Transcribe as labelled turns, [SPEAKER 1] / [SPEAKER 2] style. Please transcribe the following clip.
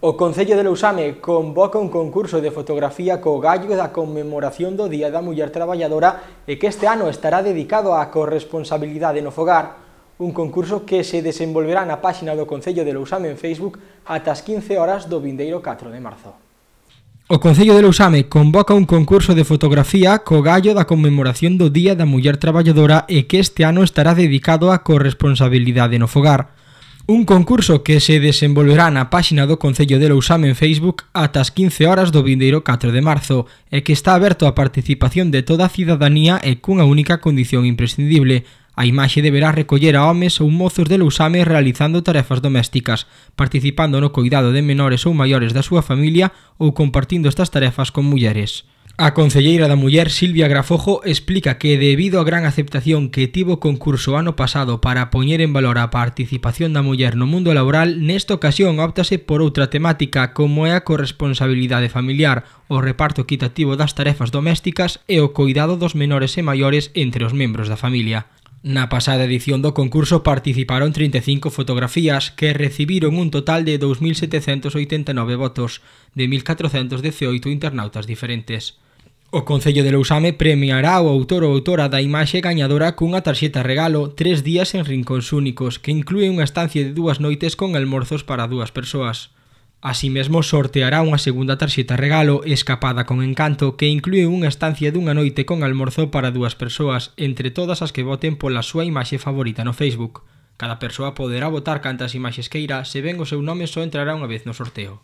[SPEAKER 1] O Concello de Lousame convoca un concurso de fotografía co gallo da conmemoración do Día da Muller Traballadora e que este ano estará dedicado á corresponsabilidade no fogar, un concurso que se desenvolverá na páxina do Concello de Lousame en Facebook ata as 15 horas do vindeiro 4 de marzo. O Concello de Lousame convoca un concurso de fotografía co gallo da conmemoración do Día da Muller Traballadora e que este ano estará dedicado á corresponsabilidade no fogar. Un concurso que se desenvolverá na páxina do Concello de Lousame en Facebook ata as 15 horas do vindeiro 4 de marzo e que está aberto á participación de toda a cidadanía e cunha única condición imprescindible. A imaxe deberá recoller a homes ou mozos de Lousame realizando tarefas domésticas, participando no coidado de menores ou maiores da súa familia ou compartindo estas tarefas con mulleres. A concelleira da Muller, Silvia Grafojo, explica que debido á gran aceptación que tivo o concurso ano pasado para poñer en valor a participación da muller no mundo laboral, nesta ocasión óptase por outra temática como é a corresponsabilidade familiar, o reparto equitativo das tarefas domésticas e o coidado dos menores e maiores entre os membros da familia. Na pasada edición do concurso participaron 35 fotografías que recibiron un total de 2.789 votos, de 1.418 internautas diferentes. O Concello de Lousame premiará ao autor ou autora da imaxe gañadora cunha tarxeta regalo 3 días en rincóns únicos, que inclúe unha estancia de 2 noites con almorzos para 2 persoas. Así mesmo sorteará unha segunda tarxeta regalo escapada con encanto que inclúe unha estancia dunha noite con almorzo para 2 persoas, entre todas as que voten pola súa imaxe favorita no Facebook. Cada persoa poderá votar cantas imaxes queira, se ven o seu nome só entrará unha vez no sorteo.